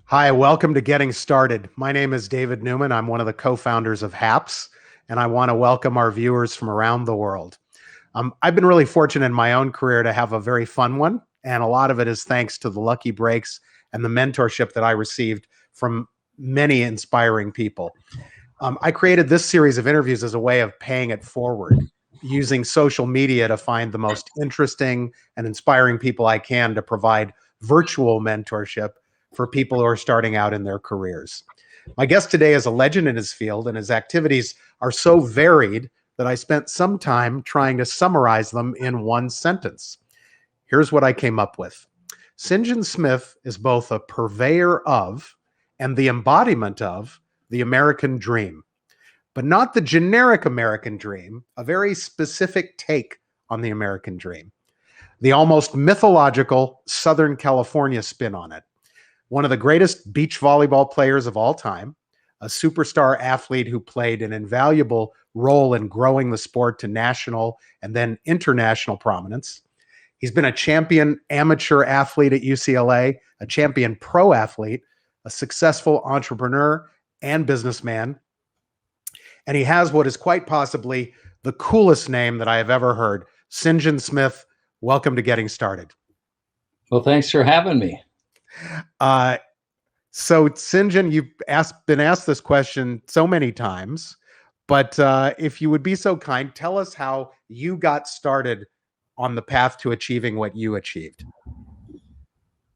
Hi, welcome to Getting Started. My name is David Newman. I'm one of the co-founders of HAPS, and I want to welcome our viewers from around the world. I've been really fortunate in my own career to have a very fun one, and a lot of it is thanks to the lucky breaks and the mentorship that I received from many inspiring people. I created this series of interviews as a way of paying it forward, using social media to find the most interesting and inspiring people I can to provide virtual mentorship for people who are starting out in their careers. My guest today is a legend in his field, and his activities are so varied that I spent some time trying to summarize them in one sentence. Here's what I came up with. Sinjin Smith is both a purveyor of and the embodiment of the American dream, but not the generic American dream, a very specific take on the American dream, the almost mythological Southern California spin on it. One of the greatest beach volleyball players of all time, a superstar athlete who played an invaluable role in growing the sport to national and then international prominence. He's been a champion amateur athlete at UCLA, a champion pro athlete, a successful entrepreneur and businessman. And he has what is quite possibly the coolest name that I have ever heard. Sinjin Smith, welcome to Getting Started. Well, thanks for having me. So Sinjin, you've been asked this question so many times, but if you would be so kind, tell us how you got started on the path to achieving what you achieved.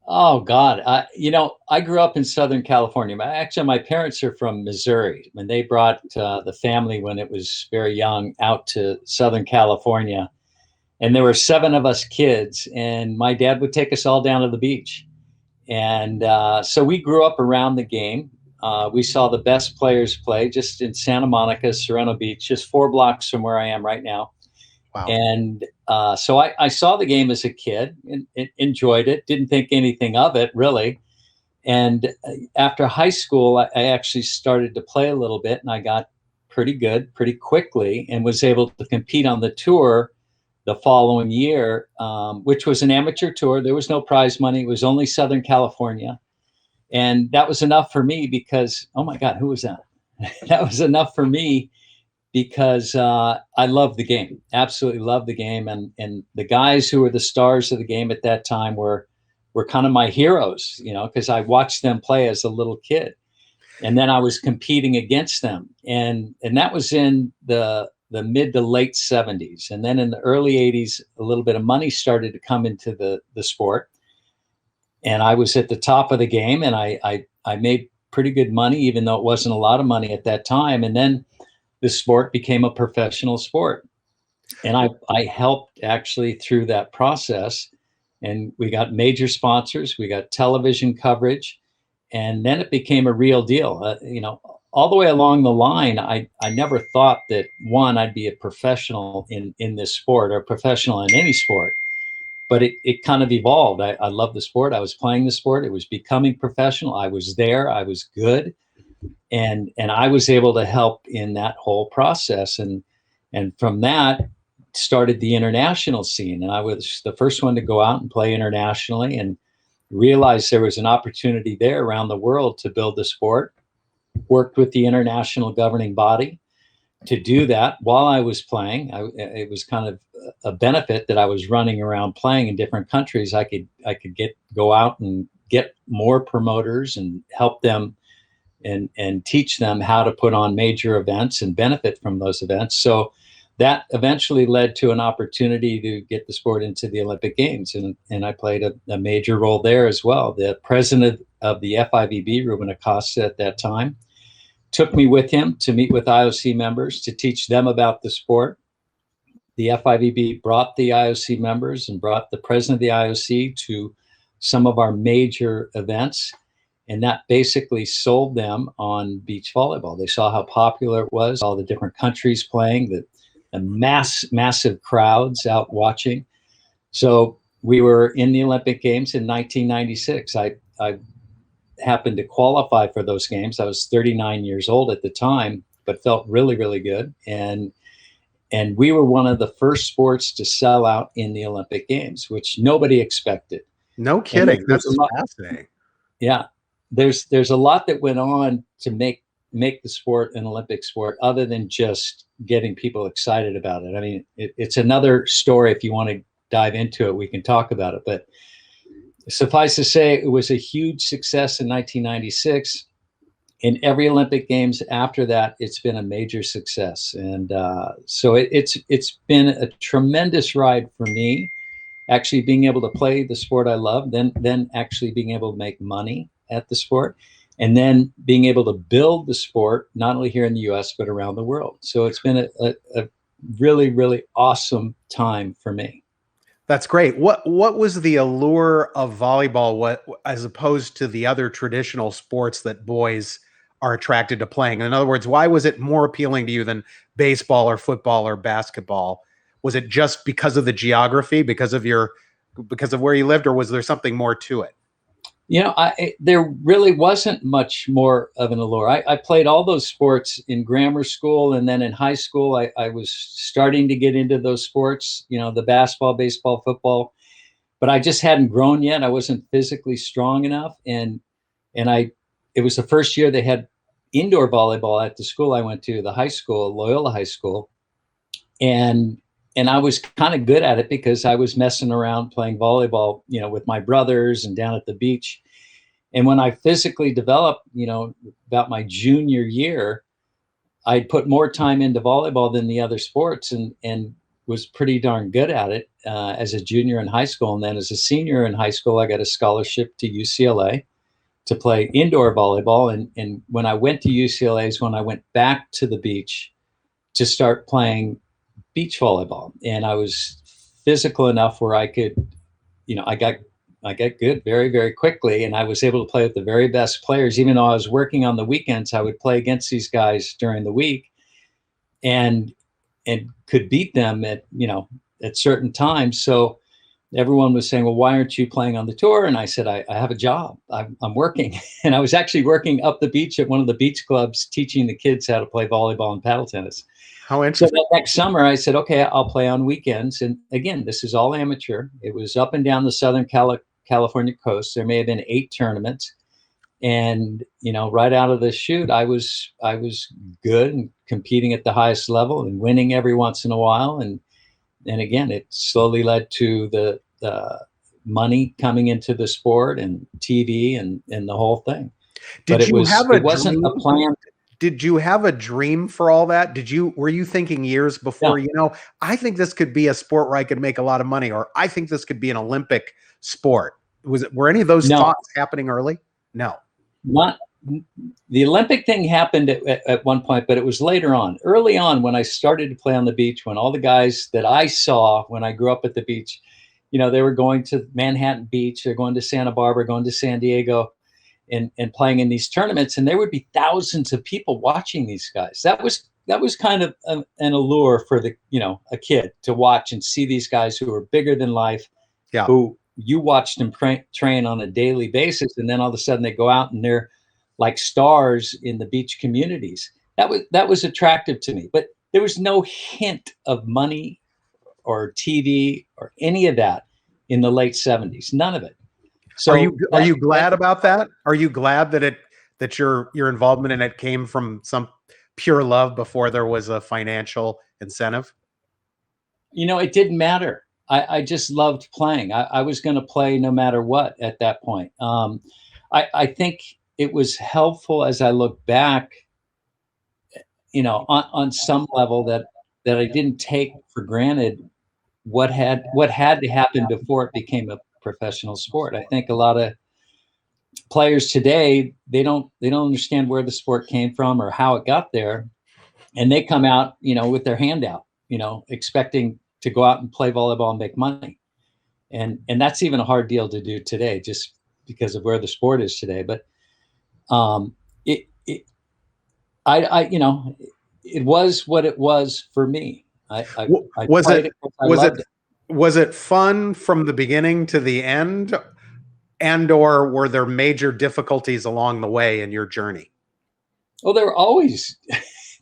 Oh, God. I grew up in Southern California. Actually, my parents are from Missouri. When they brought the family, when it was very young, out to Southern California. And there were 7 of us kids, and my dad would take us all down to the beach. And so we grew up around the game. We saw the best players play just in Santa Monica, Sereno Beach, just 4 blocks from where I am right now. Wow. And so I saw the game as a kid and enjoyed it, didn't think anything of it really. And after high school, I actually started to play a little bit, and I got pretty good pretty quickly and was able to compete on the tour the following year, which was an amateur tour. There was no prize money. It was only Southern California. And that was enough for me because, oh my God, who was that? That was enough for me because I loved the game, absolutely loved the game. And the guys who were the stars of the game at that time were kind of my heroes, because I watched them play as a little kid. And then I was competing against them. And that was in the mid to late 70s. And then in the early 80s, a little bit of money started to come into the sport. And I was at the top of the game, and I made pretty good money, even though it wasn't a lot of money at that time. And then the sport became a professional sport. And I helped actually through that process. And we got major sponsors, we got television coverage, and then it became a real deal. All the way along the line, I never thought that, one, I'd be a professional in this sport or a professional in any sport, but it kind of evolved. I love the sport. I was playing the sport. It was becoming professional. I was there. I was good. And I was able to help in that whole process. And from that started the international scene. And I was the first one to go out and play internationally and realized there was an opportunity there around the world to build the sport. Worked with the international governing body to do that while I was playing. It was kind of a benefit that I was running around playing in different countries. I could go out and get more promoters and help them and teach them how to put on major events and benefit from those events. So that eventually led to an opportunity to get the sport into the Olympic Games. And I played a major role there as well. The president of the FIVB, Ruben Acosta, at that time, took me with him to meet with IOC members to teach them about the sport. The FIVB brought the IOC members and brought the president of the IOC to some of our major events. And that basically sold them on beach volleyball. They saw how popular it was, all the different countries playing, the massive crowds out watching. So we were in the Olympic Games in 1996. I happened to qualify for those games. I was 39 years old at the time, but felt really, really good. And we were one of the first sports to sell out in the Olympic Games, which nobody expected. No kidding. That's fascinating. Yeah. there's a lot that went on to make the sport an Olympic sport, other than just getting people excited about it. I mean, it's another story. If you want to dive into it, we can talk about it. But suffice to say, it was a huge success in 1996. In every Olympic Games after that, it's been a major success. And so it's been a tremendous ride for me, actually being able to play the sport I love, then actually being able to make money at the sport, and then being able to build the sport, not only here in the US, but around the world. So it's been a really, really awesome time for me. That's great. What was the allure of volleyball, as opposed to the other traditional sports that boys are attracted to playing? In other words, why was it more appealing to you than baseball or football or basketball? Was it just because of the geography, because of where you lived, or was there something more to it? There really wasn't much more of an allure. I played all those sports in grammar school, and then in high school, I was starting to get into those sports, the basketball, baseball, football, but I just hadn't grown yet. I wasn't physically strong enough. It was the first year they had indoor volleyball at the school I went to, the high school, Loyola High School. And I was kind of good at it because I was messing around playing volleyball, with my brothers and down at the beach. And when I physically developed, about my junior year, I'd put more time into volleyball than the other sports, and was pretty darn good at it as a junior in high school. And then as a senior in high school, I got a scholarship to UCLA to play indoor volleyball. And when I went to UCLA is when I went back to the beach to start playing beach volleyball. And I was physical enough where I could, I got good very, very quickly. And I was able to play with the very best players. Even though I was working on the weekends, I would play against these guys during the week and could beat them at certain times. So everyone was saying, well, why aren't you playing on the tour? And I said, I have a job. I'm working. And I was actually working up the beach at one of the beach clubs, teaching the kids how to play volleyball and paddle tennis. How interesting. So that next summer I said, okay, I'll play on weekends. And again, this is all amateur. It was up and down the Southern California coast. There may have been 8 tournaments. And, right out of the chute, I was good and competing at the highest level and winning every once in a while. And again, it slowly led to the money coming into the sport and TV and the whole thing. It wasn't a plan. Did you have a dream for all that? Were you thinking years before, I think this could be a sport where I could make a lot of money, or I think this could be an Olympic sport? Were any of those thoughts happening early? No. Not the Olympic thing happened at one point, but it was later on. Early on, when I started to play on the beach, when all the guys that I saw when I grew up at the beach, they were going to Manhattan Beach, they're going to Santa Barbara, going to San Diego, and playing in these tournaments, and there would be thousands of people watching these guys. That was kind of an allure for a kid to watch and see these guys who were bigger than life, who you watched them train on a daily basis, and then all of a sudden they go out and they're like stars in the beach communities. That was attractive to me, but there was no hint of money or TV or any of that in the late 70s. None of it. So are you glad about that? Are you glad that your involvement in it came from some pure love before there was a financial incentive? It didn't matter. I just loved playing. I was going to play no matter what at that point. I think it was helpful as I look back, on some level that I didn't take for granted what had to happen before it became a professional sport. I think a lot of players today, they don't understand where the sport came from or how it got there. And they come out, with their hand out, expecting to go out and play volleyball and make money. And that's even a hard deal to do today, just because of where the sport is today. But it was what it was for me. Was it fun from the beginning to the end, or were there major difficulties along the way in your journey? Well, there were always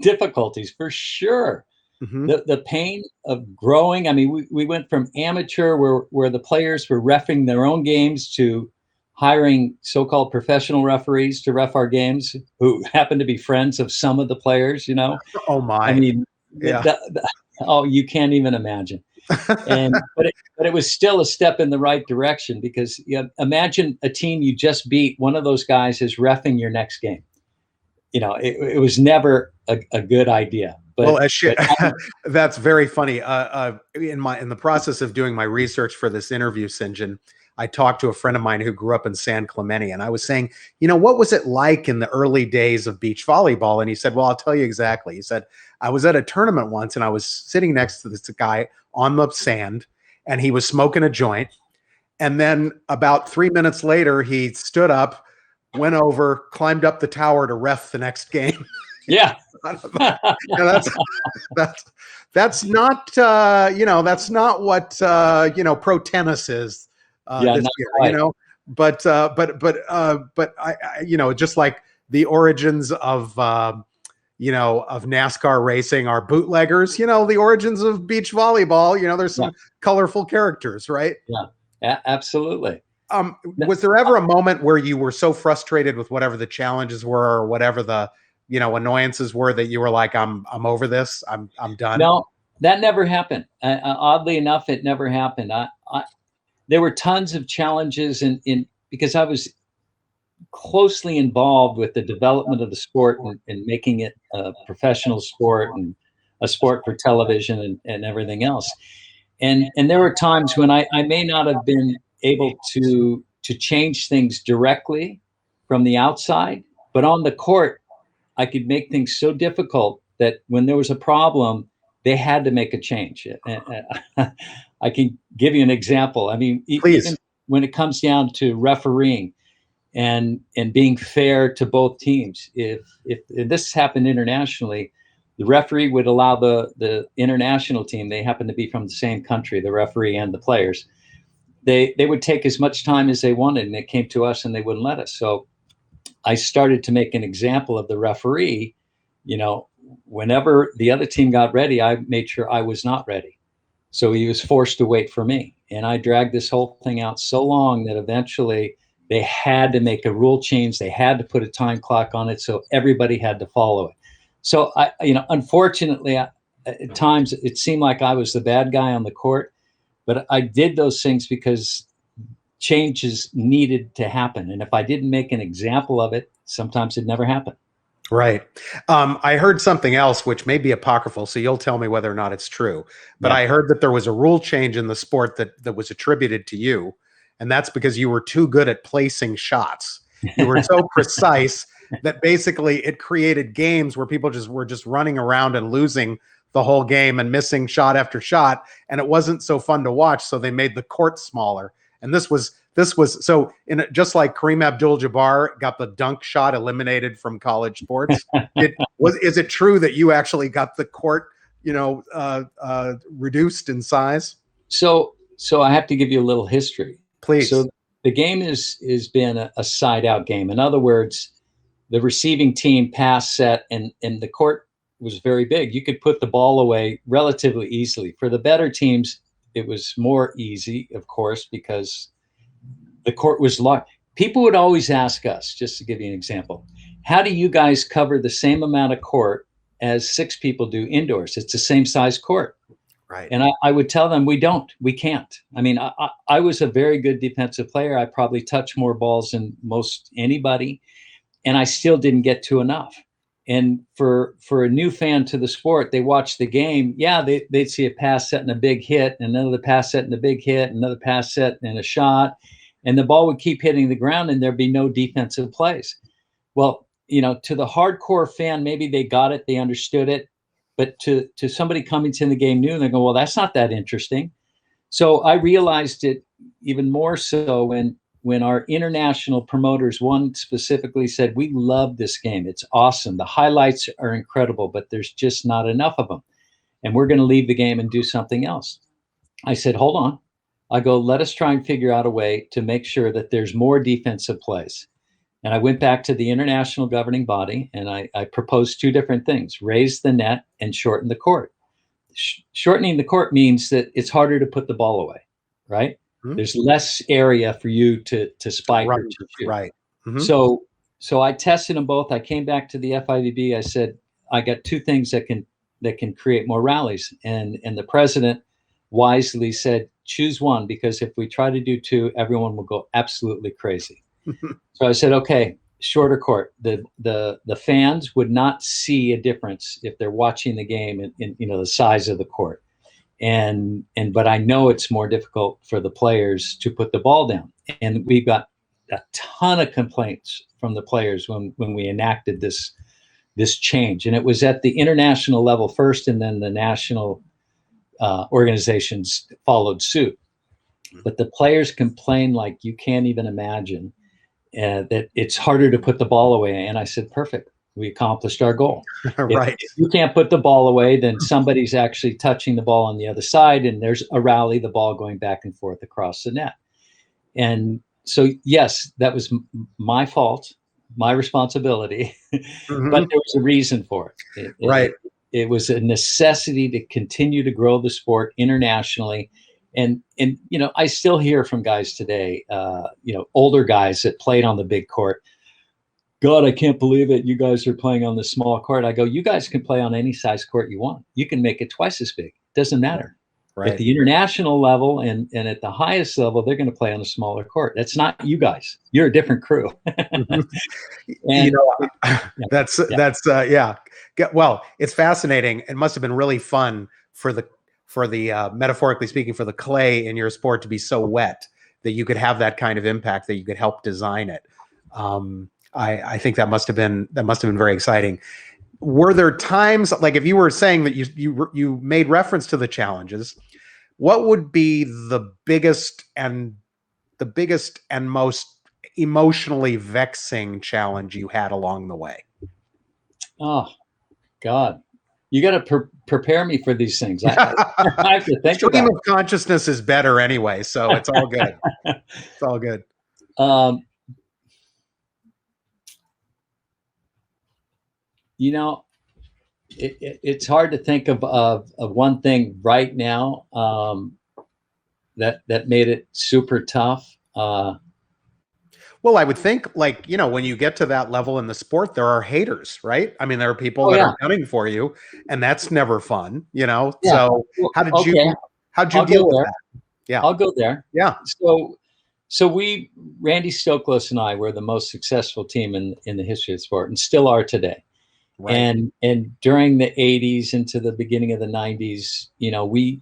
difficulties for sure. Mm-hmm. The pain of growing. I mean, we went from amateur where the players were reffing their own games to hiring so-called professional referees to ref our games who happen to be friends of some of the players, you know. Oh I my. mean, Yeah. oh, you can't even imagine. But it was still a step in the right direction, because imagine a team you just beat, one of those guys is reffing your next game. You know, it was never a good idea. Well, But that's very funny. In the process of doing my research for this interview, Sinjin, I talked to a friend of mine who grew up in San Clemente, and I was saying, what was it like in the early days of beach volleyball? And he said, well, I'll tell you exactly. He said, I was at a tournament once, and I was sitting next to this guy on the sand, and he was smoking a joint. And then about 3 minutes later, he stood up, went over, climbed up the tower to ref the next game. Yeah. That's not that's not what pro tennis is this year, right. But I just like the origins of of NASCAR racing are bootleggers. The origins of beach volleyball. There's some colorful characters, right? Yeah, absolutely. Was there ever a moment where you were so frustrated with whatever the challenges were, or whatever the annoyances were, that you were like, I'm over this. I'm done? No, that never happened. Oddly enough, it never happened. There were tons of challenges in because I was closely involved with the development of the sport and making it a professional sport and a sport for television and everything else. And there were times when I may not have been able to change things directly from the outside, but on the court, I could make things so difficult that when there was a problem, they had to make a change. I can give you an example. I mean, even when it comes down to refereeing and being fair to both teams, if this happened internationally, the referee would allow the international team, they happen to be from the same country, the referee and the players, they would take as much time as they wanted, and it came to us and they wouldn't let us. So I started to make an example of the referee. Whenever the other team got ready, I made sure I was not ready. So he was forced to wait for me. And I dragged this whole thing out so long that eventually they had to make a rule change. They had to put a time clock on it. So everybody had to follow it. So unfortunately, at times it seemed like I was the bad guy on the court, but I did those things because changes needed to happen. And if I didn't make an example of it, sometimes it never happened. Right. I heard something else, which may be apocryphal, so you'll tell me whether or not it's true. But I heard that there was a rule change in the sport that was attributed to you, and that's because you were too good at placing shots. You were so precise that basically it created games where people were just running around and losing the whole game and missing shot after shot, and it wasn't so fun to watch, so they made the court smaller. And this was so, just like Kareem Abdul-Jabbar got the dunk shot eliminated from college sports. Is it true that you actually got the court, reduced in size? So I have to give you a little history. Please. So the game is been a side out game. In other words, the receiving team pass set and the court was very big. You could put the ball away relatively easily. For the better teams, it was more easy, of course, because the court was large. People would always ask us, just to give you an example, how do you guys cover the same amount of court as 6 people do indoors? It's the same size court. Right. And I would tell them, we can't. I mean, I was a very good defensive player. I probably touched more balls than most anybody, and I still didn't get to enough. And for a new fan to the sport, they watch the game. Yeah, they'd see a pass set and a big hit, and another pass set and a big hit, another pass set and a shot, and the ball would keep hitting the ground, and there'd be no defensive plays. Well, to the hardcore fan, maybe they got it, they understood it, but to somebody coming to the game new, and they go, well, that's not that interesting. So I realized it even more so when our international promoters, one specifically said, we love this game. It's awesome. The highlights are incredible, but there's just not enough of them. And we're going to leave the game and do something else. I said, hold on. I go, let us try and figure out a way to make sure that there's more defensive plays. And I went back to the international governing body, and I proposed 2 different things: raise the net and shorten the court. Shortening the court means that it's harder to put the ball away, right? There's less area for you to spike Right. or to shoot. Right. Mm-hmm. So I tested them both. I came back to the FIVB. I said, I got two things that can create more rallies. And the president wisely said, choose one, because if we try to do two, everyone will go absolutely crazy. So I said, okay, shorter court. The fans would not see a difference if they're watching the game in the size of the court. But I know it's more difficult for the players to put the ball down. And we got a ton of complaints from the players when we enacted this change. And it was at the international level first, and then the national organizations followed suit. But the players complained like you can't even imagine, that it's harder to put the ball away. And I said, perfect. We accomplished our goal. Right. If you can't put the ball away, then somebody's actually touching the ball on the other side, and there's a rally, the ball going back and forth across the net. And so, yes, that was my fault, my responsibility, Mm-hmm. but there was a reason for it. Right. It was a necessity to continue to grow the sport internationally. And I still hear from guys today, older guys that played on the big court. God, I can't believe it. You guys are playing on the small court. I go, you guys can play on any size court you want. You can make it twice as big. Doesn't matter. Right. At the international level and at the highest level, they're going to play on a smaller court. That's not you guys. You're a different crew. And, well, it's fascinating. It must have been really fun for the metaphorically speaking, for the clay in your sport to be so wet that you could have that kind of impact, that you could help design it. I think that must have been very exciting. Were there times, like if you were saying that you made reference to the challenges, what would be the biggest and most emotionally vexing challenge you had along the way? Oh, God. You got to prepare me for these things. I have to think Stream of consciousness is better anyway, so it's all good. It's all good. It's hard to think of one thing right now that made it super tough. Well, I would think, like, when you get to that level in the sport, there are haters, right? I mean, there are people that are gunning for you, and that's never fun, So how did you deal with that? Yeah, I'll go there. Yeah. So Randy Stoklos and I were the most successful team in the history of the sport, and still are today. Right. And during the 80s into the beginning of the 90s, we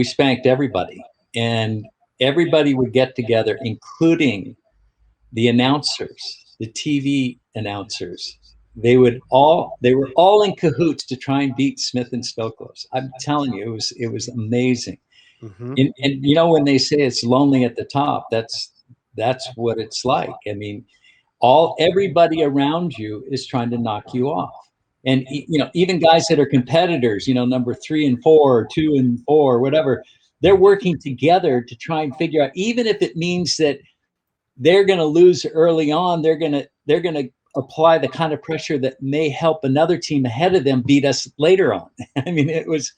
spanked everybody, and everybody would get together, including the announcers, the TV announcers. They were all in cahoots to try and beat Smith and Stoklos. I'm telling you, it was amazing. Mm-hmm. And when they say it's lonely at the top, that's what it's like. I mean, everybody around you is trying to knock you off. And even guys that are competitors, number 3 and 4, or 2 and 4, whatever, they're working together to try and figure out, even if it means that they're going to lose early on, they're going to apply the kind of pressure that may help another team ahead of them beat us later on. I mean, it was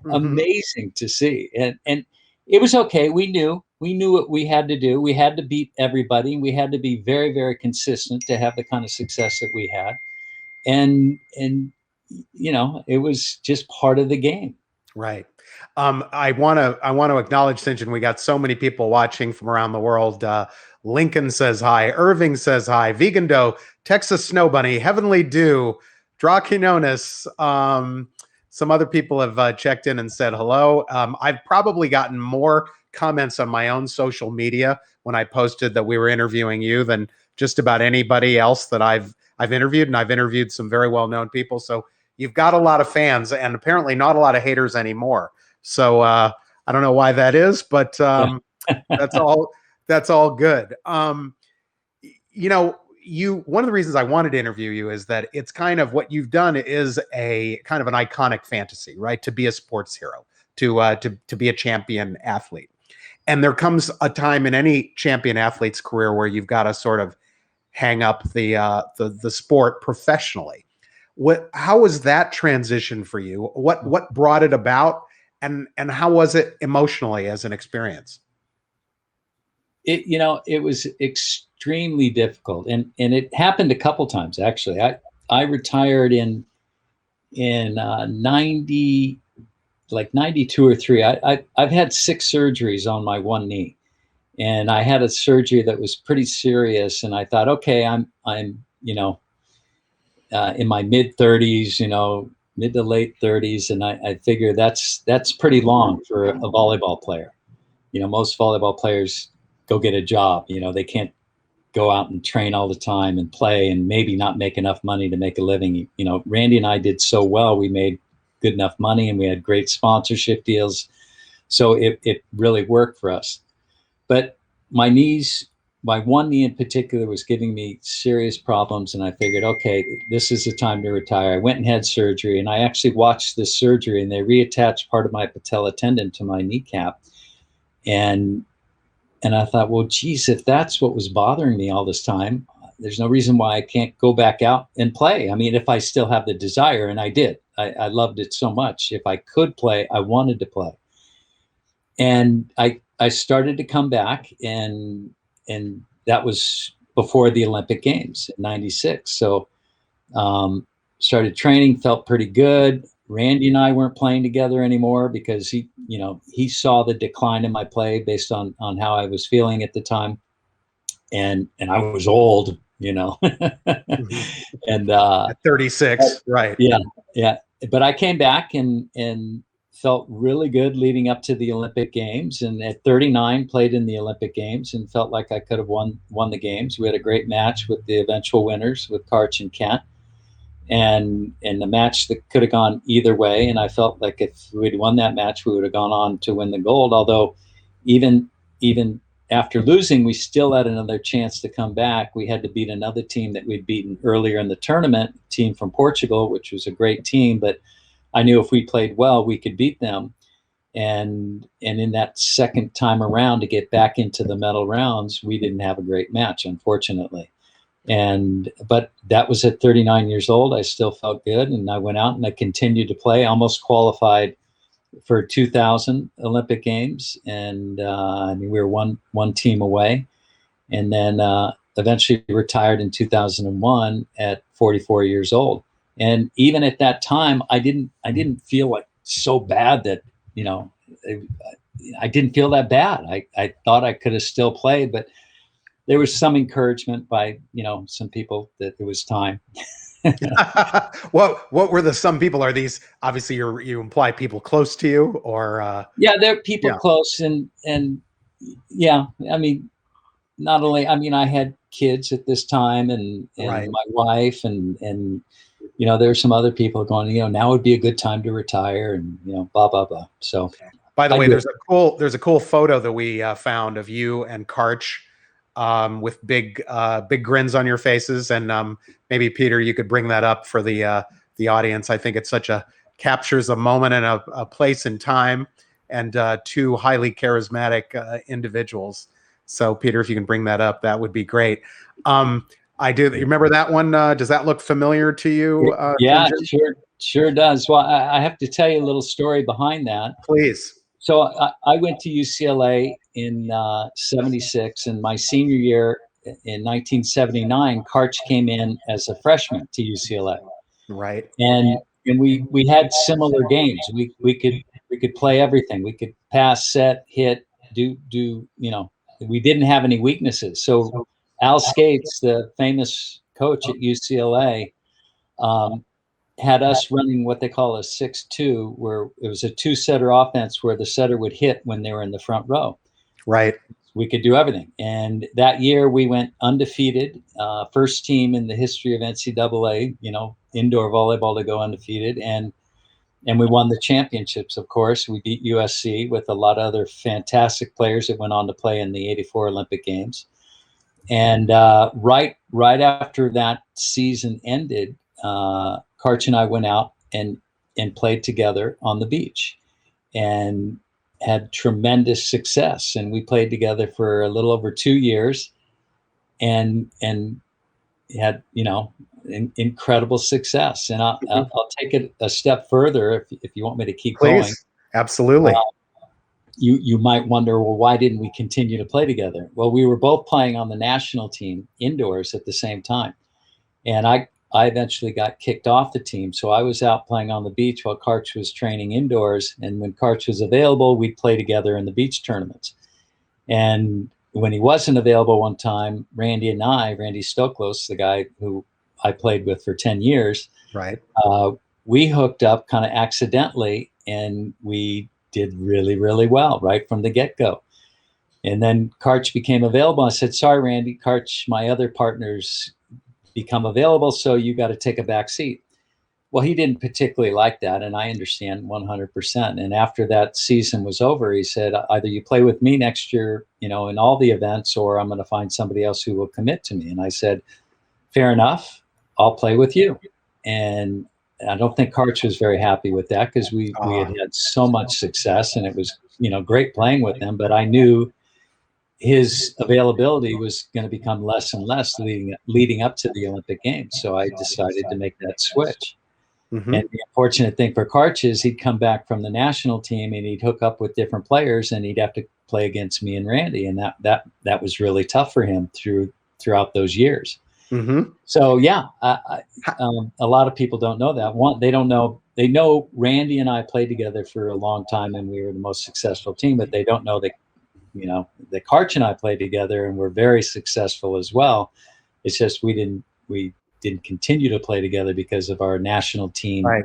amazing to see. And it was okay. We knew what we had to do. We had to beat everybody. We had to be very, very consistent to have the kind of success that we had. And it was just part of the game. Right. I want to acknowledge, Sinjin. We got so many people watching from around the world. Lincoln says hi. Irving says hi. Vegan Dough, Texas Snow Bunny, Heavenly Dew, Drakinonis. Some other people have checked in and said hello. I've probably gotten more comments on my own social media when I posted that we were interviewing you than just about anybody else that I've interviewed, and I've interviewed some very well-known people. So you've got a lot of fans, and apparently not a lot of haters anymore. So I don't know why that is, but that's all good. One of the reasons I wanted to interview you is that it's kind of what you've done is a kind of an iconic fantasy, right? To be a sports hero, to be a champion athlete. And there comes a time in any champion athlete's career where you've got to sort of hang up the sport professionally. How was that transition for you? What brought it about? And how was it emotionally as an experience? It was extremely difficult, and it happened a couple times actually. I retired in 90, like 92 or 3. I've had 6 surgeries on my one knee, and I had a surgery that was pretty serious, and I thought, okay, I'm in my mid 30s, mid to late 30s, and I figure that's pretty long for a volleyball player. Most volleyball players go get a job. They can't go out and train all the time and play and maybe not make enough money to make a living. Randy and I did so well. We made good enough money and we had great sponsorship deals. So it really worked for us. But my knees, my one knee in particular, was giving me serious problems. And I figured, okay, this is the time to retire. I went and had surgery, and I actually watched this surgery, and they reattached part of my patella tendon to my kneecap. And I thought, well, geez, if that's what was bothering me all this time, there's no reason why I can't go back out and play. I mean, if I still have the desire, and I did, I loved it so much. If I could play, I wanted to play. And I started to come back, and that was before the Olympic Games in '96. So started training, felt pretty good. Randy and I weren't playing together anymore because he saw the decline in my play based on how I was feeling at the time, and I was old, Mhm. and At 36, right? yeah. But I came back and felt really good leading up to the Olympic Games, and at 39 played in the Olympic Games and felt like I could have won the games. We had a great match with the eventual winners, with Karch and Kent. And the match that could have gone either way. And I felt like if we'd won that match, we would have gone on to win the gold. Although even after losing, we still had another chance to come back. We had to beat another team that we'd beaten earlier in the tournament, a team from Portugal, which was a great team. But I knew if we played well, we could beat them. And in that second time around to get back into the medal rounds, we didn't have a great match, unfortunately. But that was at 39 years old. I still felt good, and I went out and I continued to play. Almost qualified for 2000 Olympic Games, and I mean, we were one team away. And then eventually retired in 2001 at 44 years old. And even at that time, I didn't feel like so bad that I didn't feel that bad. I thought I could have still played, but there was some encouragement by some people that it was time. What were the some people? Are these obviously you imply people close to you, or Yeah, there are people yeah, close, and yeah, I mean, not only, I mean, I had kids at this time, and right? my wife, and there were some other people going, now would be a good time to retire, and blah blah blah. So By the I way, did. there's a cool photo that we found of you and Karch, with big grins on your faces, and maybe Peter, you could bring that up for the audience. I think it's such a captures a moment and a place and time, and two highly charismatic individuals. So Peter, if you can bring that up, that would be great. I do. You remember that one? Does that look familiar to you? Yeah, Sinjin? sure does. Well, I have to tell you a little story behind that. Please. So I went to UCLA in '76, and my senior year in 1979, Karch came in as a freshman to UCLA, Right. and we had similar games. We could play everything. We could pass, set, hit, do. We didn't have any weaknesses. So Al Skates, the famous coach at UCLA, um, had us running what they call a 6-2, where it was a two-setter offense where the setter would hit when they were in the front row. Right. We could do everything. And that year we went undefeated, first team in the history of NCAA, indoor volleyball to go undefeated. And we won the championships, of course. We beat USC with a lot of other fantastic players that went on to play in the '84 Olympic Games. And right after that season ended, Karch and I went out and played together on the beach, and had tremendous success. And we played together for a little over 2 years, and had incredible success. And I'll take it a step further if you want me to keep going. Please. Absolutely. You might wonder, well, why didn't we continue to play together? Well, we were both playing on the national team indoors at the same time. And I eventually got kicked off the team. So I was out playing on the beach while Karch was training indoors. And when Karch was available, we'd play together in the beach tournaments. And when he wasn't available one time, Randy Stoklos, the guy who I played with for 10 years, right, we hooked up kind of accidentally, and we did really, really well right from the get-go. And then Karch became available. I said, sorry, Randy, Karch, my other partners become available, so you got to take a back seat. Well, he didn't particularly like that, and I understand 100%. And after that season was over, he said, either you play with me next year, in all the events, or I'm going to find somebody else who will commit to me. And I said, fair enough, I'll play with you. And I don't think Karch was very happy with that, because we had so much success, and it was, great playing with him. But I knew his availability was going to become less and less leading up to the Olympic Games. So I decided to make that switch. Mm-hmm. And the unfortunate thing for Karch is he'd come back from the national team and he'd hook up with different players, and he'd have to play against me and Randy. And that was really tough for him throughout those years. Mm-hmm. So yeah, a lot of people don't know that. They know Randy and I played together for a long time and we were the most successful team, but they don't know that, that Karch and I played together and we're very successful as well. It's just we didn't continue to play together because of our national team. Right.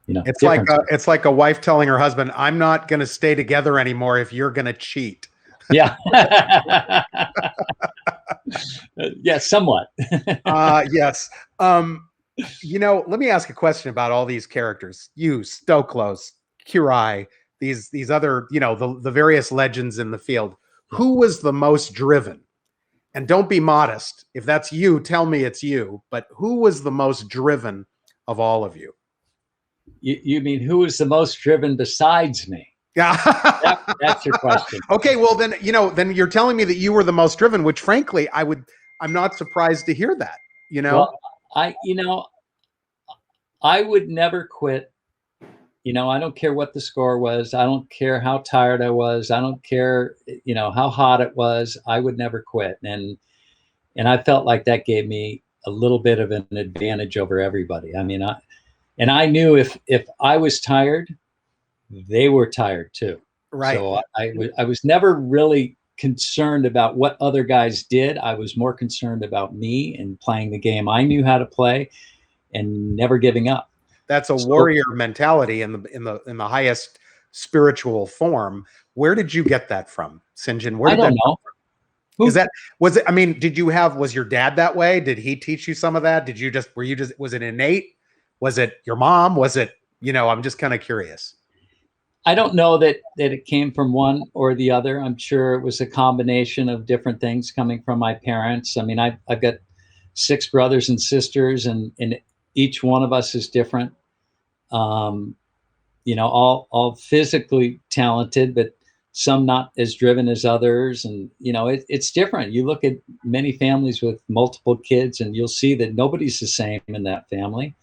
It's like a wife telling her husband, I'm not going to stay together anymore if you're going to cheat. Yeah. Yeah, somewhat. Yes. Let me ask a question about all these characters. You, Stoklos, Kurai, these other, the various legends in the field. Who was the most driven? And don't be modest. If that's you, tell me it's you. But who was the most driven of all of you? You mean who was the most driven besides me? Yeah. That's your question. Okay, well then, then you're telling me that you were the most driven, which frankly, I'm not surprised to hear that, Well, I would never quit. I don't care what the score was. I don't care how tired I was. I don't care, how hot it was. I would never quit. And I felt like that gave me a little bit of an advantage over everybody. I mean, I knew if I was tired, they were tired too. Right. So I was never really concerned about what other guys did. I was more concerned about me and playing the game I knew how to play and never giving up. That's a warrior mentality in the highest spiritual form. Where did you get that from, Sinjin? Where did I don't know. Was your dad that way? Did he teach you some of that? Was it innate? Was it your mom? Was it, I'm just kind of curious. I don't know that it came from one or the other. I'm sure it was a combination of different things coming from my parents. I mean, I've got 6 brothers and sisters, and each one of us is different. All physically talented, but some not as driven as others. And, it's different. You look at many families with multiple kids and you'll see that nobody's the same in that family.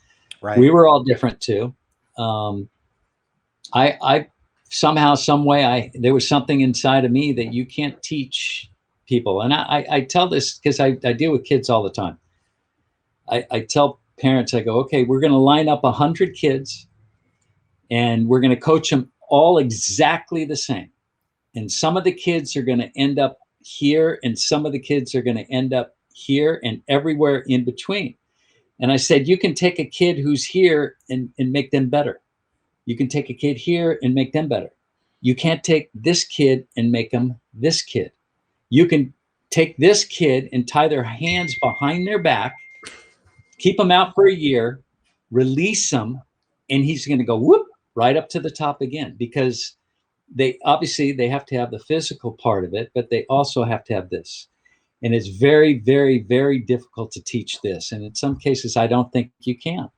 Right. We were all different too. I somehow, some way, there was something inside of me that you can't teach people. And I tell this because I deal with kids all the time. I tell parents, I go, okay, we're going to line up 100 kids and we're going to coach them all exactly the same. And some of the kids are going to end up here and some of the kids are going to end up here and everywhere in between. And I said, you can take a kid who's here and make them better. You can take a kid here and make them better. You can't take this kid and make them this kid. You can take this kid and tie their hands behind their back, keep them out for a year, release them, and he's going to go whoop right up to the top again, because they have to have the physical part of it, but they also have to have this. And it's very, very, very difficult to teach this. And in some cases, I don't think you can.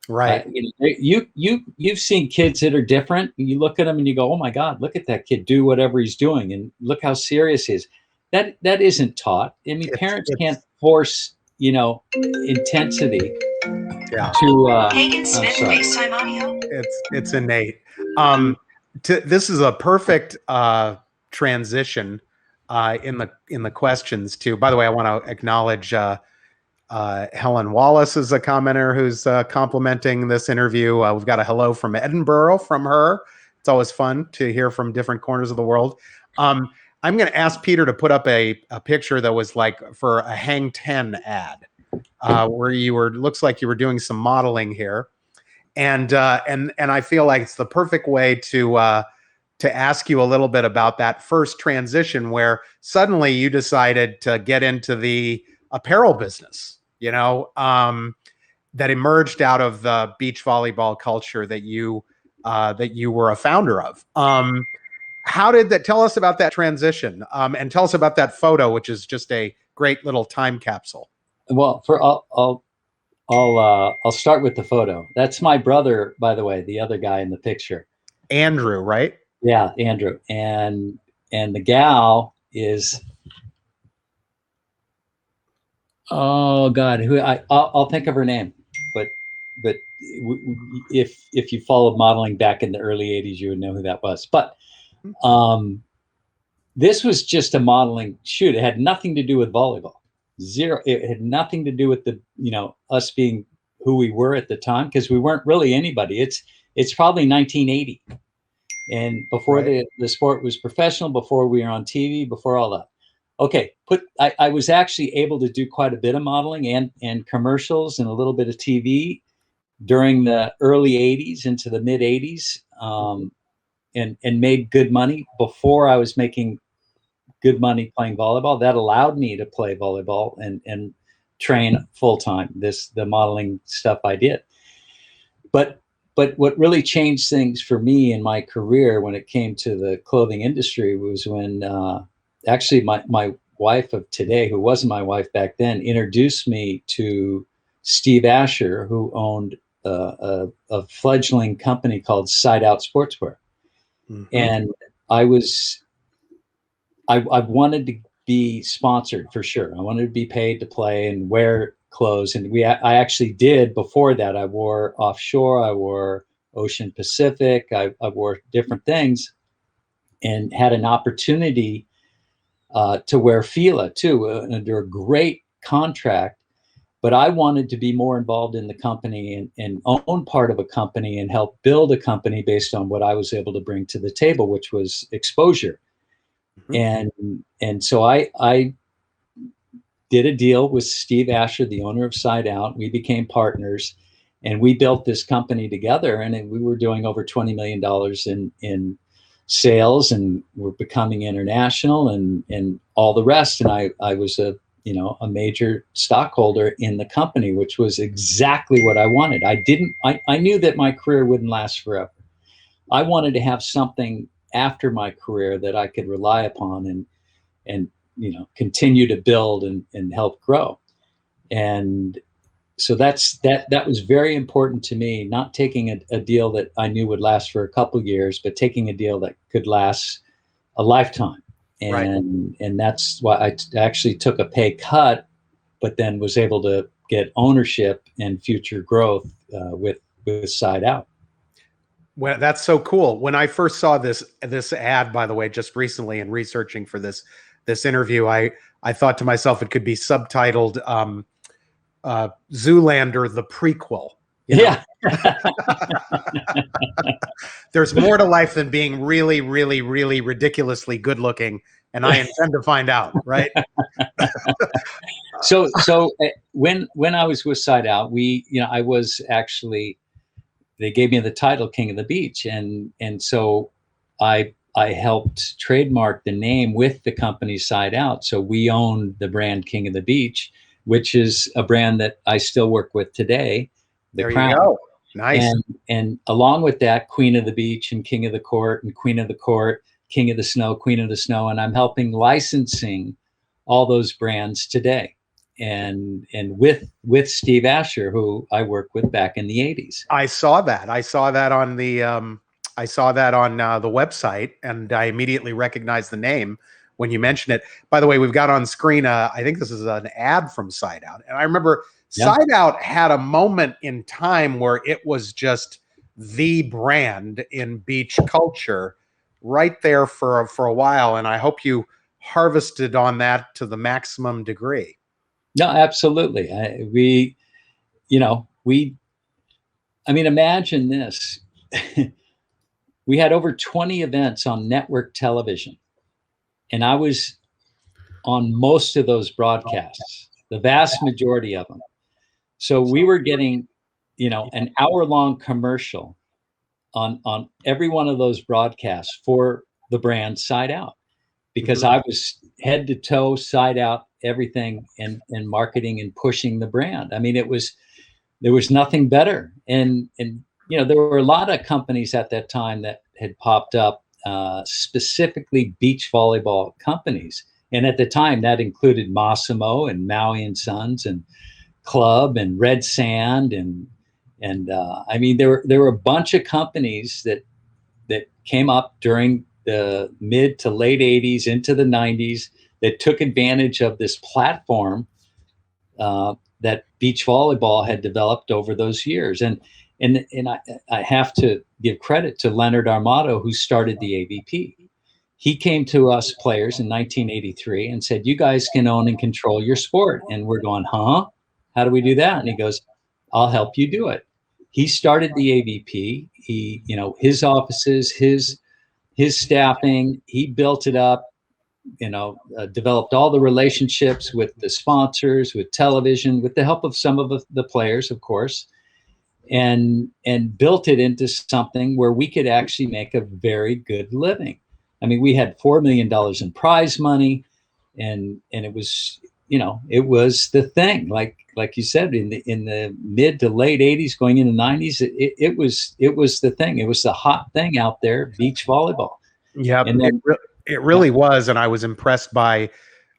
Right. You've seen kids that are different. You look at them and you go, oh my God, look at that kid do whatever he's doing. And look how serious he is. That isn't taught. I mean, parents can't force, intensity to Hagen Smith FaceTime audio. It's innate. This is a perfect transition in the questions too. By the way, I want to acknowledge Helen Wallace is a commenter who's complimenting this interview. We've got a hello from Edinburgh from her. It's always fun to hear from different corners of the world. I'm going to ask Peter to put up a picture that was like for a Hang 10 ad, where looks like you were doing some modeling here. And I feel like it's the perfect way to ask you a little bit about that first transition where suddenly you decided to get into the apparel business, that emerged out of the beach volleyball culture that you were a founder of. How did that? Tell us about that transition, and tell us about that photo, which is just a great little time capsule. Well, I'll start with the photo. That's my brother, by the way, the other guy in the picture. Andrew, right? Yeah, Andrew. And the gal is, oh God, I'll think of her name, but if you followed modeling back in the early 80s, you would know who that was. But this was just a modeling shoot. It had nothing to do with volleyball. Zero. It had nothing to do with us being who we were at the time, because we weren't really anybody. It's probably 1980, and before the sport was professional, before we were on TV, before all that. Okay, I was actually able to do quite a bit of modeling and commercials and a little bit of TV during the early 80s into the mid 80s, and made good money before I was making good money playing volleyball. That allowed me to play volleyball and train full time. The modeling stuff I did. But what really changed things for me in my career when it came to the clothing industry was when actually my wife of today, who wasn't my wife back then, introduced me to Steve Asher, who owned a fledgling company called Sideout Sportswear. Mm-hmm. And I wanted to be sponsored for sure. I wanted to be paid to play and wear clothes. And I actually did before that. I wore offshore, I wore Ocean Pacific, I wore different things, and had an opportunity to wear Fila too, under a great contract. But I wanted to be more involved in the company and own part of a company and help build a company based on what I was able to bring to the table, which was exposure. Mm-hmm. And so I did a deal with Steve Asher, the owner of Sideout. We became partners, and we built this company together. And we were doing over $20 million in sales, and we're becoming international and all the rest. And I was a major stockholder in the company, which was exactly what I wanted. I knew that my career wouldn't last forever. I wanted to have something after my career that I could rely upon and continue to build and help grow. And so that was very important to me, not taking a deal that I knew would last for a couple of years, but taking a deal that could last a lifetime. And that's why I actually took a pay cut, but then was able to get ownership and future growth with Sideout. Well, that's so cool. When I first saw this ad, by the way, just recently in researching for this interview, I thought to myself it could be subtitled Zoolander the prequel. Yeah. There's more to life than being really, really, really ridiculously good looking, and I intend to find out, right? So when I was with Sideout, I was actually, they gave me the title King of the Beach, and so I helped trademark the name with the company Sideout. So we owned the brand King of the Beach, which is a brand that I still work with today. There you go. Nice. And along with that, Queen of the Beach and King of the Court and Queen of the Court, King of the Snow, Queen of the Snow. And I'm helping licensing all those brands today. And with Steve Asher, who I worked with back in the 80s. I saw that on the website, and I immediately recognized the name when you mentioned it. By the way, we've got on screen, I think this is an ad from Sideout. And I remember Sideout had a moment in time where it was just the brand in beach culture right there for a while. And I hope you harvested on that to the maximum degree. No, absolutely. I mean, imagine this. We had over 20 events on network television, and I was on most of those broadcasts, the vast majority of them. So we were getting, an hour-long commercial on every one of those broadcasts for the brand Sideout, because I was head to toe Sideout everything and marketing and pushing the brand. I mean, there was nothing better. And there were a lot of companies at that time that had popped up, specifically beach volleyball companies. And at the time, that included Massimo and Maui and Sons and Club and Red Sand and I mean, there were a bunch of companies that came up during the mid to late 80s into the 90s that took advantage of this platform that beach volleyball had developed over those years. And I have to give credit to Leonard Armato, who started the AVP. He came to us players in 1983 and said, "You guys can own and control your sport." And we're going, "Huh? How do we do that?" And he goes, "I'll help you do it." He started the AVP. He, his offices, his staffing, he built it up, developed all the relationships with the sponsors, with television, with the help of some of the players, of course, and built it into something where we could actually make a very good living. I mean, we had $4 million in prize money, and it was, it was the thing. Like you said, in the mid to late 80s, going into 90s, it was the thing. It was the hot thing out there, beach volleyball. Yeah, and then, it really was, and I was impressed by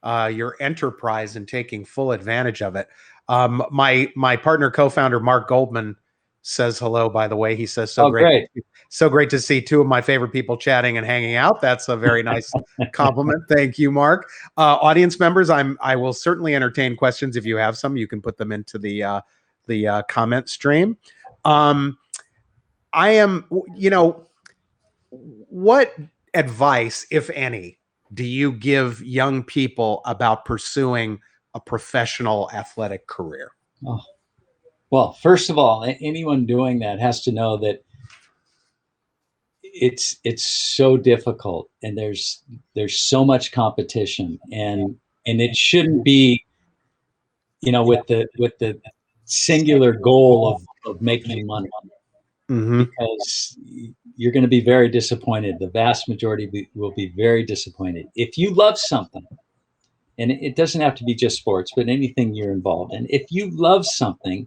your enterprise and taking full advantage of it. My partner, co-founder Mark Goldman, says hello. By the way, he says great. So great to see two of my favorite people chatting and hanging out. That's a very nice compliment. Thank you, Mark. Audience members, I will certainly entertain questions. If you have some, you can put them into the comment stream. I am, what advice, if any, do you give young people about pursuing a professional athletic career? Oh, well, first of all, anyone doing that has to know that it's so difficult, and there's so much competition, and it shouldn't be, with the singular goal of making money, because you're going to be very disappointed. The vast majority will be very disappointed. If you love something, and it doesn't have to be just sports, but anything you're involved in, if you love something,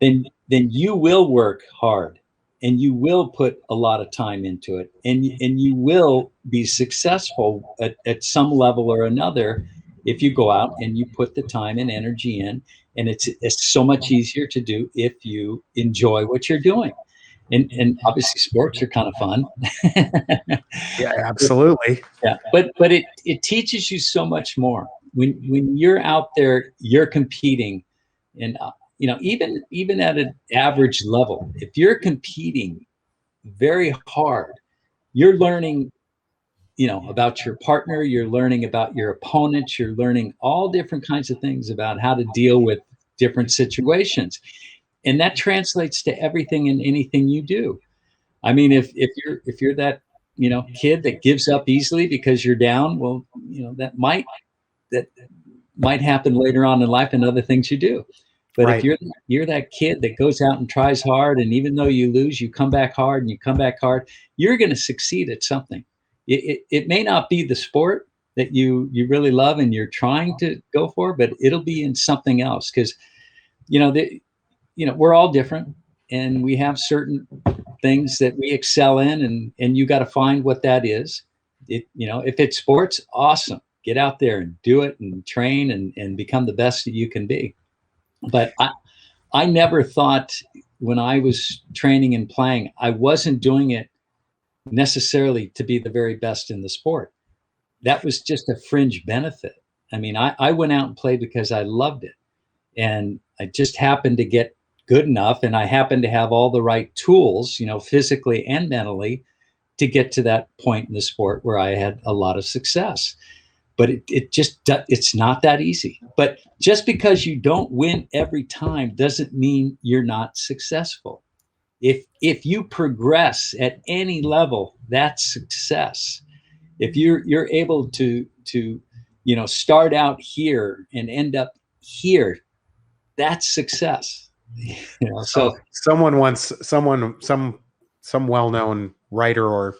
then you will work hard, and you will put a lot of time into it, and you will be successful at some level or another if you go out and you put the time and energy in. And it's so much easier to do if you enjoy what you're doing. And obviously sports are kind of fun. Yeah, absolutely. Yeah, but it teaches you so much more when you're out there, you're competing, and even at an average level, if you're competing very hard, you're learning, about your partner, you're learning about your opponents, you're learning all different kinds of things about how to deal with different situations, and that translates to everything and anything you do. I mean, if you're that kid that gives up easily because you're down, well, that might happen later on in life in other things you do. But Right. if you're that kid that goes out and tries hard, and even though you lose, you come back hard and you come back hard, you're going to succeed at something. It may not be the sport that you really love and you're trying to go for, but it'll be in something else, because we're all different, and we have certain things that we excel in, and you got to find what that is. If it's sports, awesome, get out there and do it and train and become the best that you can be. But I never thought, when I was training and playing, I wasn't doing it necessarily to be the very best in the sport. That was just a fringe benefit. I mean, I went out and played because I loved it, and I just happened to get good enough, and I happened to have all the right tools, physically and mentally, to get to that point in the sport where I had a lot of success. But it's not that easy. But just because you don't win every time doesn't mean you're not successful. If you progress at any level, that's success. If you're able to start out here and end up here, that's success. So some well-known writer or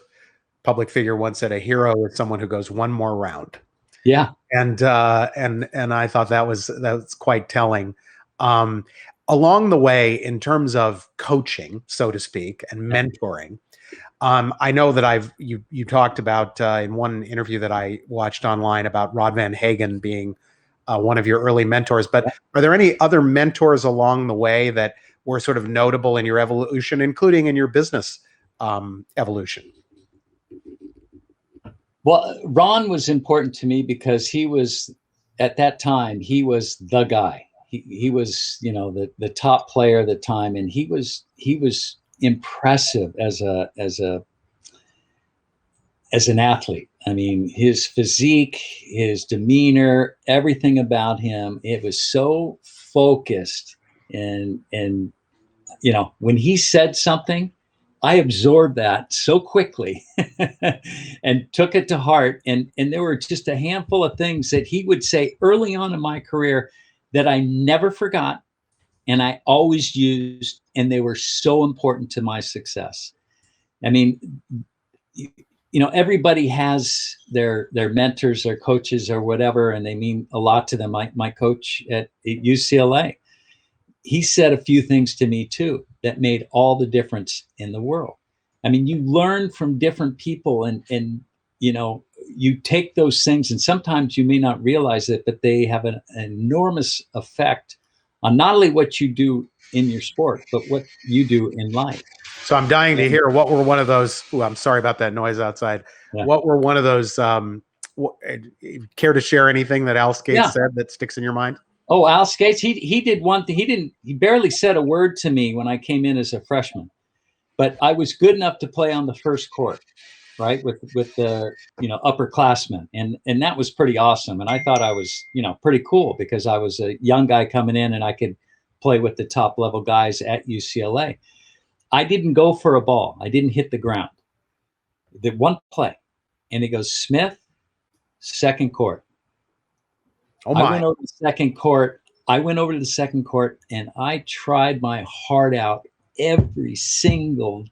public figure once said a hero is someone who goes one more round. Yeah. And I thought that's quite telling. Along the way, in terms of coaching, so to speak, and mentoring, I know that you talked about in one interview that I watched online about Rod Van Hagen being one of your early mentors. But are there any other mentors along the way that were sort of notable in your evolution, including in your business evolution? Well, Ron was important to me because he was, at that time, he was the guy. He was, the top player at the time, and he was impressive as an athlete. I mean, his physique, his demeanor, everything about him, it was so focused, and when he said something, I absorbed that so quickly and took it to heart. And there were just a handful of things that he would say early on in my career that I never forgot, and I always used, and they were so important to my success. I mean, everybody has their mentors, their coaches, or whatever, and they mean a lot to them. My coach at UCLA, he said a few things to me too that made all the difference in the world. I mean, you learn from different people, and you take those things, and sometimes you may not realize it, but they have an enormous effect on not only what you do in your sport, but what you do in life. So I'm dying to hear, what were one of those, I'm sorry about that noise outside. Yeah. What were one of those, care to share anything that Al Skates said that sticks in your mind? Oh, Al Skates, he did one thing. He barely said a word to me when I came in as a freshman, but I was good enough to play on the first court, right, with the upperclassmen, and that was pretty awesome. And I thought I was pretty cool because I was a young guy coming in, and I could play with the top level guys at UCLA. I didn't go for a ball. I didn't hit the ground. The one play, and he goes, Smith, second court. Oh my. I went over to the second court, and I tried my heart out every single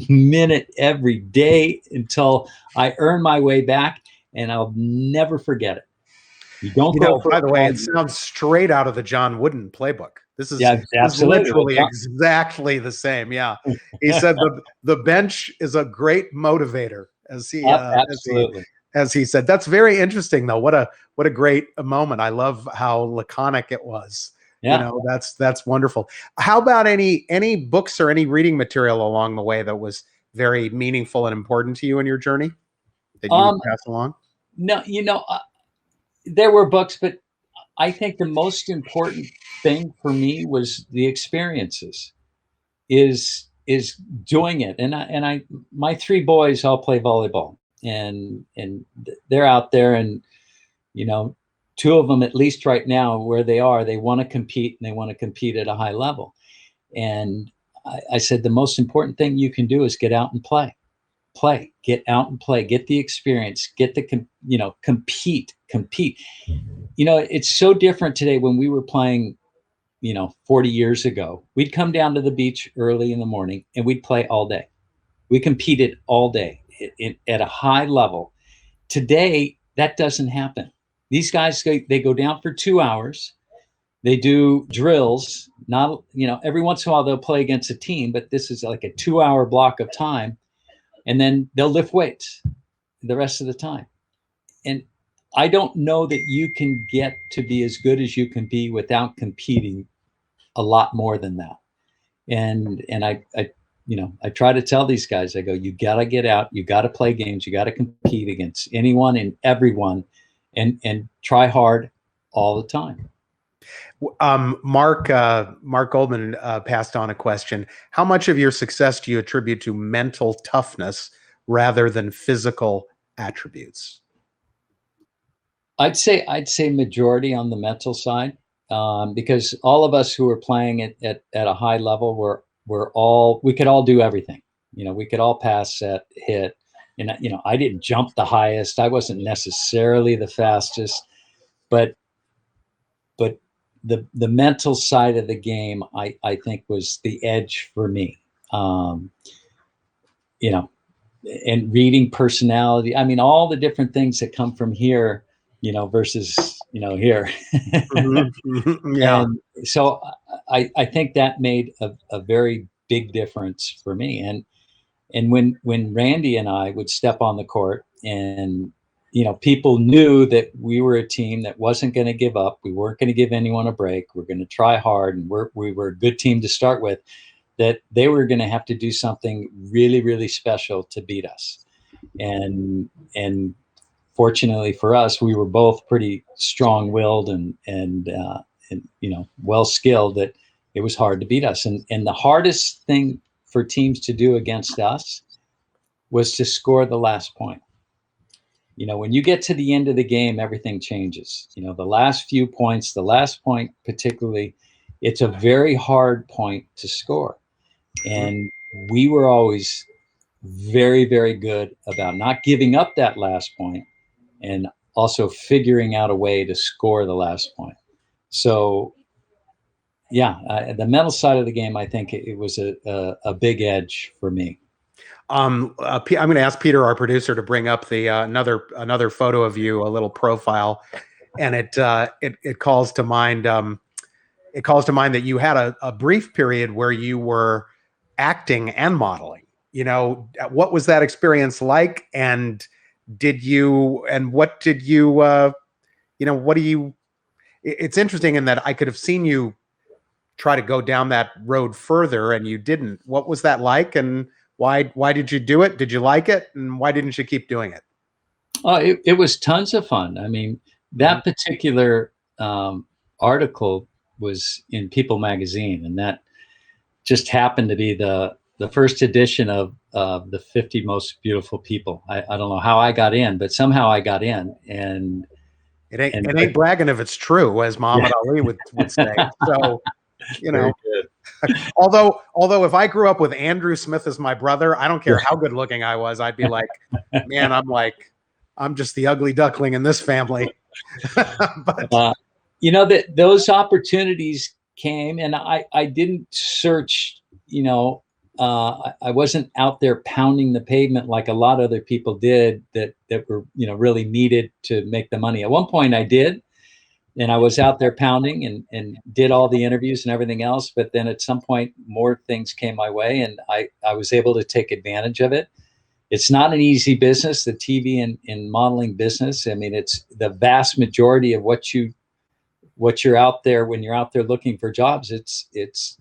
minute, every day, until I earned my way back, and I'll never forget it. You don't go for by the way, it sounds straight out of the John Wooden playbook. This is literally exactly the same. Yeah. He said the bench is a great motivator, as he said. That's very interesting, though. What a great moment. I love how laconic it was. Yeah. That's wonderful. How about any books or any reading material along the way that was very meaningful and important to you in your journey that you would pass along? No, there were books, but I think the most important thing for me was the experiences, is doing it. And my three boys all play volleyball, and they're out there, and two of them, at least right now where they are, they want to compete, and they want to compete at a high level. And I said, the most important thing you can do is get out and play, get out and play, get the experience, get the, compete. It's so different today. When we were playing, 40 years ago, we'd come down to the beach early in the morning and we'd play all day. We competed all day at a high level. Today, that doesn't happen. These guys, they go down for 2 hours. They do drills. Not, every once in a while they'll play against a team, but this is like a 2-hour block of time. And then they'll lift weights the rest of the time. And I don't know that you can get to be as good as you can be without competing a lot more than that. And I try to tell these guys, I go, you got to get out, you got to play games, you got to compete against anyone and everyone, and try hard all the time. Mark Goldman passed on a question. How much of your success do you attribute to mental toughness rather than physical attributes? I'd say majority on the mental side, because all of us who were playing at a high level we could all do everything. We could all pass, set, hit. And I didn't jump the highest. I wasn't necessarily the fastest, but the mental side of the game, I think, was the edge for me. And reading personality. I mean, all the different things that come from here, versus here. Yeah. And so I think that made a very big difference for me. And when Randy and I would step on the court, and people knew that we were a team that wasn't going to give up. We weren't going to give anyone a break. We're going to try hard, and we were a good team to start with. That they were going to have to do something really, really special to beat us. And fortunately for us, we were both pretty strong-willed and well-skilled, that it was hard to beat us. And the hardest thing for teams to do against us was to score the last point. When you get to the end of the game, everything changes. The last few points, the last point particularly, it's a very hard point to score. And we were always very, very good about not giving up that last point, and also figuring out a way to score the last point. So, yeah, the mental side of the game, I think it was a big edge for me. I'm going to ask Peter, our producer, to bring up the another photo of you, a little profile, and it calls to mind that you had a brief period where you were acting and modeling. What was that experience like? And what do you, it's interesting in that I could have seen you try to go down that road further and you didn't. What was that like? And why did you do it? Did you like it? And why didn't you keep doing it? Oh, it was tons of fun. I mean, that particular article was in People magazine, and that just happened to be the first edition of the 50 most beautiful people. I don't know how I got in, but somehow I got in. And it ain't bragging if it's true, as Muhammad Ali would say. So, although if I grew up with Andrew Smith as my brother, I don't care how good looking I was, I'd be like, man, I'm just the ugly duckling in this family. But that those opportunities came, and I didn't search. I wasn't out there pounding the pavement like a lot of other people did that were really needed to make the money. At one point I did, and I was out there pounding and did all the interviews and everything else. But then at some point more things came my way, and I was able to take advantage of it. It's not an easy business, the TV and modeling business. I mean, it's the vast majority of what you're out there when you're out there looking for jobs. It's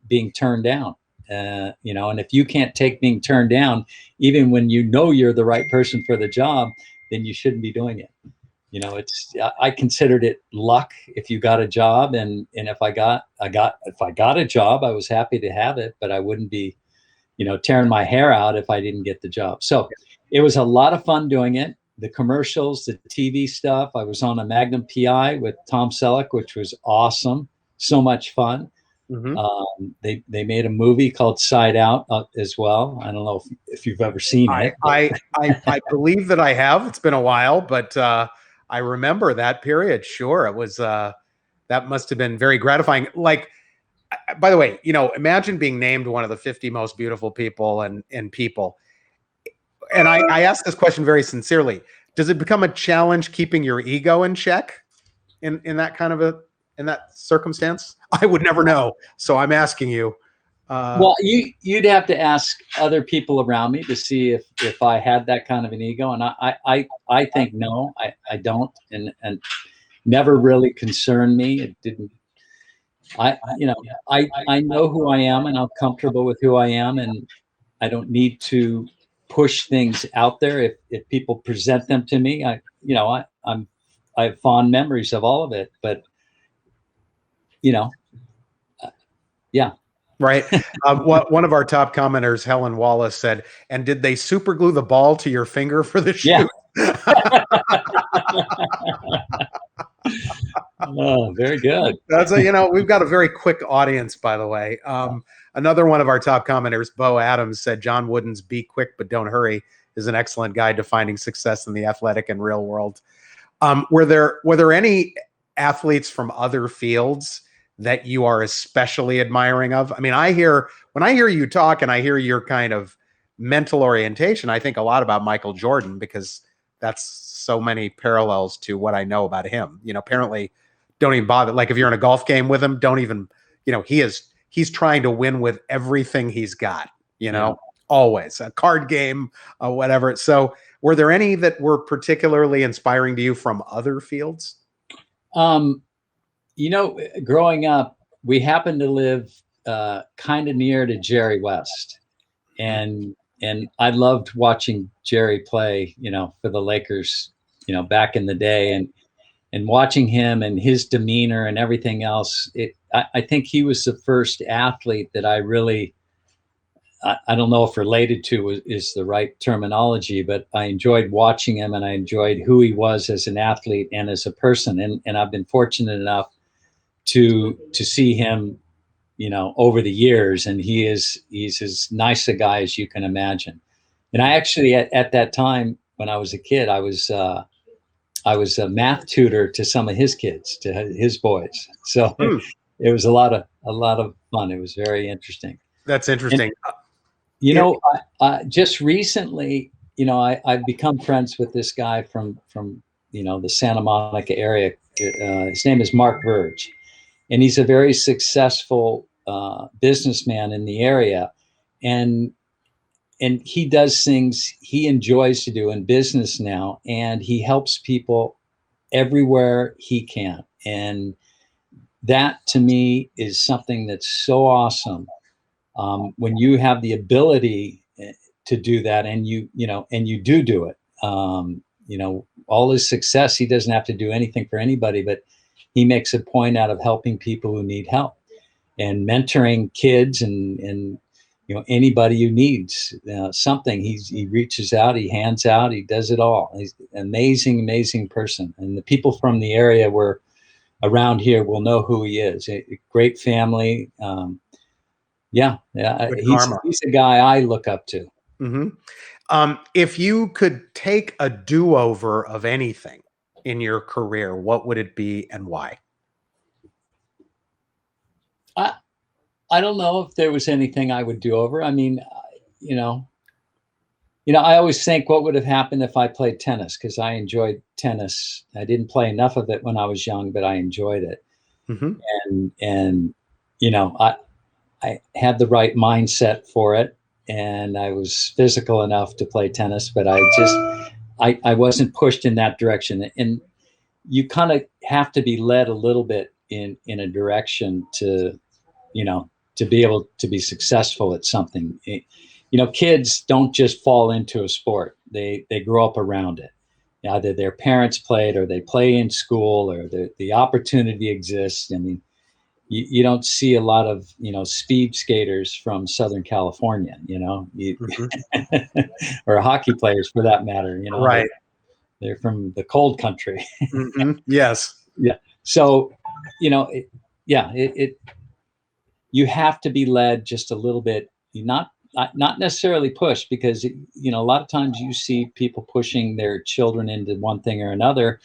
being turned down. And if you can't take being turned down, even when you're the right person for the job, then you shouldn't be doing it. I considered it luck if you got a job, and if I got a job, I was happy to have it, but I wouldn't be, tearing my hair out if I didn't get the job. So it was a lot of fun doing it. The commercials, the TV stuff. I was on a Magnum PI with Tom Selleck, which was awesome. So much fun. Mm-hmm. They made a movie called Sideout as well. I don't know if you've ever seen it. I believe that I have. It's been a while, but I remember that period. Sure, it was. That must have been very gratifying. Like, by the way, imagine being named one of the 50 most beautiful people and people. And I ask this question very sincerely. Does it become a challenge keeping your ego in check in that kind of in that circumstance? I would never know. So I'm asking you. Well, you'd have to ask other people around me to see if I had that kind of an ego. And I think no, I don't, and never really concerned me. It didn't. I know who I am, and I'm comfortable with who I am, and I don't need to push things out there. If people present them to me, I have fond memories of all of it, but you know, yeah. Right. One of our top commenters, Helen Wallace, said, "And did they super glue the ball to your finger for the shoot?" Yeah. Oh, very good. That's a, we've got a very quick audience, by the way. Another one of our top commenters, Bo Adams, said John Wooden's "Be quick but don't hurry" is an excellent guide to finding success in the athletic and real world. Were there any athletes from other fields that you are especially admiring of? I mean, when I hear you talk and I hear your kind of mental orientation, I think a lot about Michael Jordan, because that's so many parallels to what I know about him. Apparently don't even bother. Like if you're in a golf game with him, don't even, he's trying to win with everything he's got, Yeah. always a card game, whatever. So were there any that were particularly inspiring to you from other fields? Growing up, we happened to live kind of near to Jerry West, and I loved watching Jerry play, for the Lakers, back in the day, and watching him and his demeanor and everything else. I think he was the first athlete that I really, I don't know if related to is the right terminology, but I enjoyed watching him and I enjoyed who he was as an athlete and as a person. And I've been fortunate enough to see him, over the years, and he's as nice a guy as you can imagine. And I actually, at that time when I was a kid, I was a math tutor to some of his kids, to his boys. So it was a lot of fun. It was very interesting. That's interesting. And, just recently, I've become friends with this guy from the Santa Monica area. His name is Mark Verge, and he's a very successful businessman in the area, and he does things he enjoys to do in business now, and he helps people everywhere he can. And that to me is something that's so awesome. When you have the ability to do that, and you do it, all his success, he doesn't have to do anything for anybody, but he makes a point out of helping people who need help and mentoring kids and anybody who needs something. He reaches out, he hands out, he does it all. He's an amazing person. And the people from the area around here will know who he is. A great family. He's a guy I look up to. Mm-hmm. If you could take a do-over of anything in your career, what would it be and why? I don't know if there was anything I would do over. I mean, I always think what would have happened if I played tennis, because I enjoyed tennis. I didn't play enough of it when I was young, but I enjoyed it. Mm-hmm. And I had the right mindset for it, and I was physical enough to play tennis, but I wasn't pushed in that direction. And you kind of have to be led a little bit in a direction to be able to be successful at something. Kids don't just fall into a sport. They grow up around it. Either their parents play it, or they play in school, or the opportunity exists. I mean, you don't see a lot of, speed skaters from Southern California, mm-hmm. or hockey players for that matter, right. They're from the cold country. Mm-hmm. Yes. Yeah. So, you have to be led just a little bit, not necessarily pushed, because, a lot of times you see people pushing their children into one thing or another,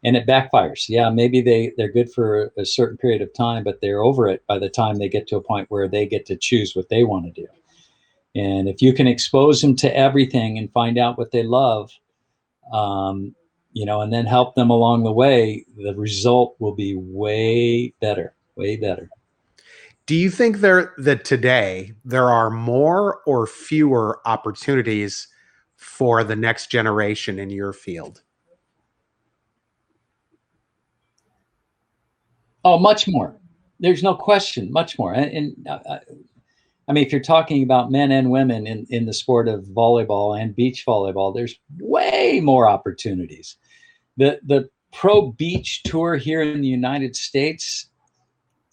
and it backfires. Yeah, maybe they're good for a certain period of time, but they're over it by the time they get to a point where they get to choose what they want to do. And if you can expose them to everything and find out what they love, and then help them along the way, the result will be way better, way better. Do you think that today there are more or fewer opportunities for the next generation in your field? Oh, much more. There's no question, much more. And I mean, if you're talking about men and women in the sport of volleyball and beach volleyball, there's way more opportunities. The pro beach tour here in the United States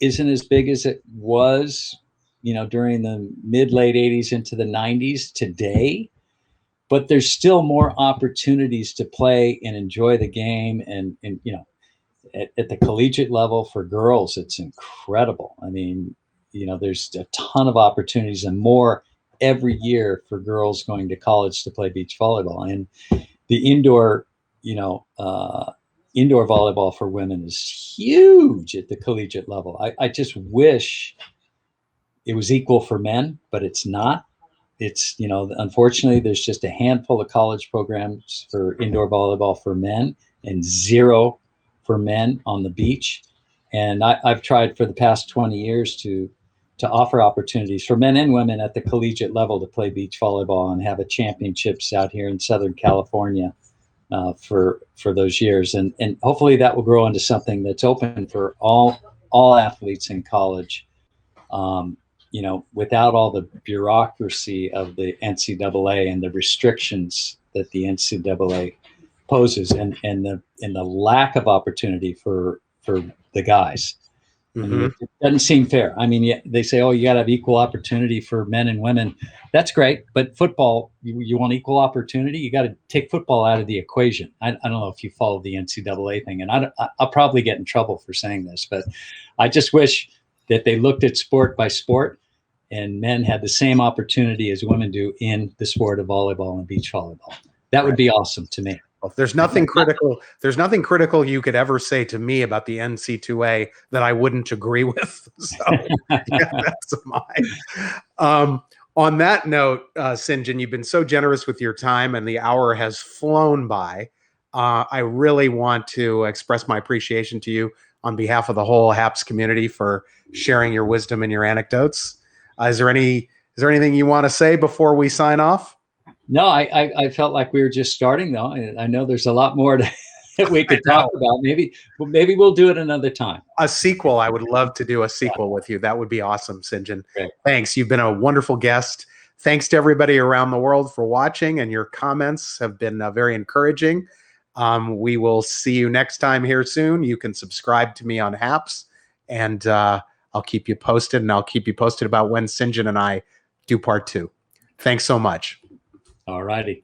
isn't as big as it was, during the late 80s into the 90s today, but there's still more opportunities to play and enjoy the game. And at the collegiate level for girls, it's incredible. I mean, there's a ton of opportunities and more every year for girls going to college to play beach volleyball. And the indoor volleyball for women is huge at the collegiate level. I just wish it was equal for men, but it's not. It's, unfortunately, there's just a handful of college programs for indoor volleyball for men and zero for men on the beach. And I've tried for the past 20 years to offer opportunities for men and women at the collegiate level to play beach volleyball and have a championships out here in Southern California for those years. And hopefully that will grow into something that's open for all athletes in college. Without all the bureaucracy of the NCAA and the restrictions that the NCAA poses, and the lack of opportunity for the guys. I mean, it doesn't seem fair. I mean, they say, oh, you got to have equal opportunity for men and women. That's great, but football, you want equal opportunity, you got to take football out of the equation. I don't know if you follow the NCAA thing, and I'll probably get in trouble for saying this, but I just wish that they looked at sport by sport, and men had the same opportunity as women do in the sport of volleyball and beach volleyball. That would be awesome to me. Well, there's nothing critical. There's nothing critical you could ever say to me about the NC2A that I wouldn't agree with. So yeah, that's mine. On that note, Sinjin, you've been so generous with your time, and the hour has flown by. I really want to express my appreciation to you on behalf of the whole HAPS community for sharing your wisdom and your anecdotes. Is there anything you want to say before we sign off? No, I felt like we were just starting, though. I know there's a lot more that we could talk about. Maybe we'll do it another time. A sequel. I would love to do a sequel with you. That would be awesome, Sinjin. Great. Thanks. You've been a wonderful guest. Thanks to everybody around the world for watching, and your comments have been very encouraging. We will see you next time here soon. You can subscribe to me on HAPS, and I'll keep you posted, and I'll keep you posted about when Sinjin and I do part 2. Thanks so much. All righty.